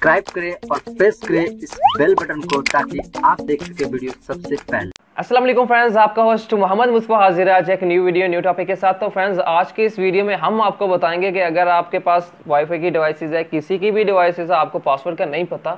Subscribe करें और press करें इस बेल बटन को ताकि आप देख सके वीडियो सबसे पहले। अस्सलाम वालेकुम फ्रेंड्स, आपका होस्ट मोहम्मद मुस्तफा हाजिर है आज एक न्यू वीडियो न्यू टॉपिक के साथ। तो फ्रेंड्स, आज की इस वीडियो में हम आपको बताएंगे कि अगर आपके पास वाईफाई की डिवाइसेस है, किसी की भी डिवाइसेस है, आपको पासवर्ड का नहीं पता,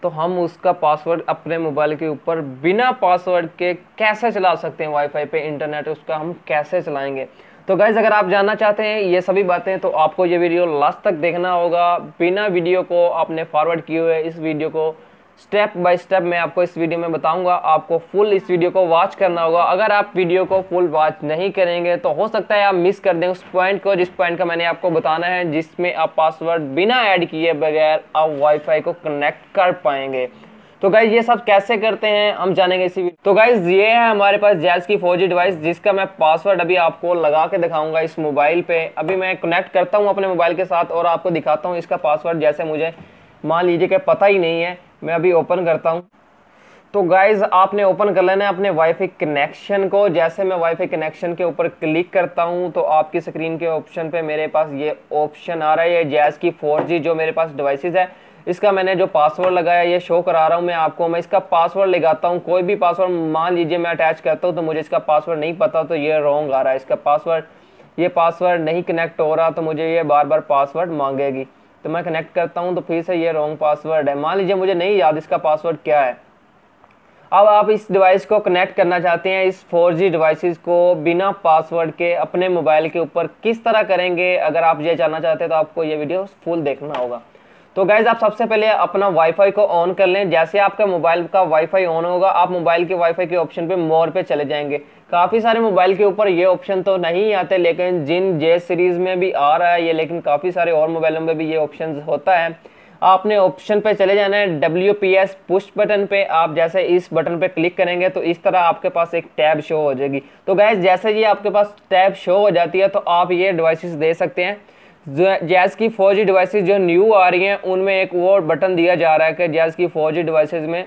तो हम उसका पासवर्ड अपने मोबाइल के ऊपर बिना पासवर्ड के कैसे चला सकते हैं। वाईफाई पे इंटरनेट उसका हम कैसे चलाएंगे। तो गाइज, अगर आप जानना चाहते हैं ये सभी बातें तो आपको ये वीडियो लास्ट तक देखना होगा। बिना वीडियो को आपने फॉरवर्ड किए हुए इस वीडियो को स्टेप बाय स्टेप मैं आपको इस वीडियो में बताऊंगा। आपको फुल इस वीडियो को वॉच करना होगा। अगर आप वीडियो को फुल वॉच नहीं करेंगे तो हो सकता है आप मिस कर दें उस पॉइंट को, जिस पॉइंट का मैंने आपको बताना है, जिसमें आप पासवर्ड बिना ऐड किए बगैर आप वाईफाई को कनेक्ट कर पाएंगे। तो गाइज, ये सब कैसे करते हैं हम जानेंगे इसी वीडियो। तो गाइज, ये है हमारे पास जैज़ की 4G डिवाइस, जिसका मैं पासवर्ड अभी आपको लगा के दिखाऊंगा इस मोबाइल पे। अभी मैं कनेक्ट करता हूँ अपने मोबाइल के साथ और आपको दिखाता हूँ इसका पासवर्ड। जैसे मुझे मान लीजिए कि पता ही नहीं है, मैं अभी ओपन करता हूँ। तो गाइज, आपने ओपन कर लेना है अपने वाईफाई कनेक्शन को। जैसे मैं वाईफाई कनेक्शन के ऊपर क्लिक करता हूँ तो आपकी स्क्रीन के ऑप्शन पे मेरे पास ये ऑप्शन आ रहा है, ये जैज़ की 4G जो मेरे पास डिवाइसेस है, इसका मैंने जो पासवर्ड लगाया ये शो करा रहा हूँ मैं आपको। मैं इसका पासवर्ड लगाता हूँ, कोई भी पासवर्ड मान लीजिए मैं अटैच करता हूँ तो मुझे इसका पासवर्ड नहीं पता तो ये रॉन्ग आ रहा है। इसका पासवर्ड, ये पासवर्ड नहीं कनेक्ट हो रहा तो मुझे ये बार बार पासवर्ड मांगेगी। तो मैं कनेक्ट करता हूं तो फिर से ये रॉन्ग पासवर्ड है। मान लीजिए मुझे नहीं याद इसका पासवर्ड क्या है। अब आप इस डिवाइस को कनेक्ट करना चाहते हैं, इस 4G डिवाइसेस को बिना पासवर्ड के अपने मोबाइल के ऊपर किस तरह करेंगे। अगर आप ये जानना चाहते हैं तो आपको ये वीडियो फुल देखना होगा। तो गाइज, आप सबसे पहले अपना वाईफाई को ऑन कर लें। जैसे आपका मोबाइल का वाईफाई ऑन होगा, आप मोबाइल के वाईफाई के ऑप्शन पे मोर पे चले जाएंगे। काफ़ी सारे मोबाइल के ऊपर ये ऑप्शन तो नहीं आते, लेकिन जिन जे सीरीज़ में भी आ रहा है ये, लेकिन काफ़ी सारे और मोबाइलों में भी ये ऑप्शन होता है। आपने ऑप्शन पे चले जाना है WPS पुश बटन पे। आप जैसे इस बटन पे क्लिक करेंगे तो इस तरह आपके पास एक टैब शो हो जाएगी। तो गाइज, जैसे ये आपके पास टैब शो हो जाती है तो आप ये डिवाइसेस दे सकते हैं। जैज़ की 4G डिवाइसेस जो न्यू आ रही हैं उनमें एक वो बटन दिया जा रहा है कि जैज़ की 4G डिवाइसेस में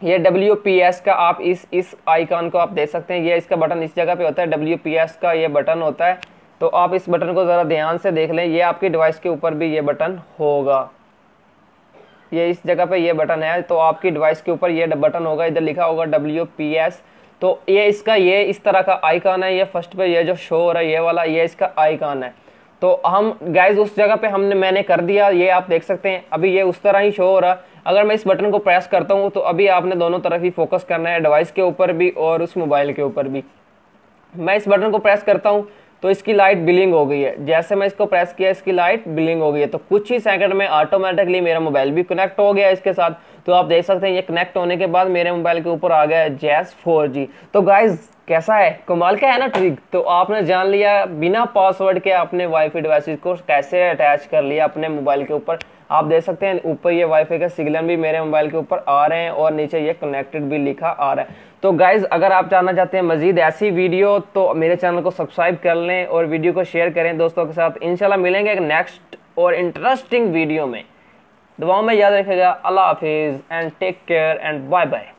ये WPS का आप इस आइकन को आप दे सकते हैं। ये इसका बटन इस जगह पे होता है, WPS का ये बटन होता है। तो आप इस बटन को ज़रा ध्यान से देख लें, ये आपकी डिवाइस के ऊपर भी ये बटन होगा। ये इस जगह पे ये बटन है तो आपकी डिवाइस के ऊपर ये बटन होगा, इधर लिखा होगा WPS। तो ये इसका ये इस तरह का आइकन है। ये फर्स्ट पे ये जो शो हो रहा है ये वाला, ये इसका आइकन है। तो हम गाइज उस जगह पे मैंने कर दिया, ये आप देख सकते हैं। अभी ये उस तरह ही शो हो रहा। अगर मैं इस बटन को प्रेस करता हूँ तो अभी आपने दोनों तरफ ही फोकस करना है, डिवाइस के ऊपर भी और उस मोबाइल के ऊपर भी। मैं इस बटन को प्रेस करता हूँ तो इसकी लाइट ब्लिंक हो गई है। जैसे मैं इसको प्रेस किया इसकी लाइट ब्लिंक हो गई है। तो कुछ ही सेकंड में ऑटोमेटिकली मेरा मोबाइल भी कनेक्ट हो गया इसके साथ। तो आप देख सकते हैं ये कनेक्ट होने के बाद मेरे मोबाइल के ऊपर आ गया है जैज़ 4G। तो गाइज, कैसा है, कमाल का है ना ट्रिक। तो आपने जान लिया बिना पासवर्ड के अपने वाईफाई डिवाइसेस को कैसे अटैच कर लिया अपने मोबाइल के ऊपर। आप देख सकते हैं ऊपर ये वाईफाई का सिग्नल भी मेरे मोबाइल के ऊपर आ रहे हैं और नीचे ये कनेक्टेड भी लिखा आ रहा है। तो गाइज, अगर आप जानना चाहते हैं मजीद ऐसी वीडियो तो मेरे चैनल को सब्सक्राइब कर लें और वीडियो को शेयर करें दोस्तों के साथ। इंशाल्लाह मिलेंगे एक नेक्स्ट और इंटरेस्टिंग वीडियो में। दुआओं में याद रखिएगा। अल्लाह हाफिज़ and take care and bye bye.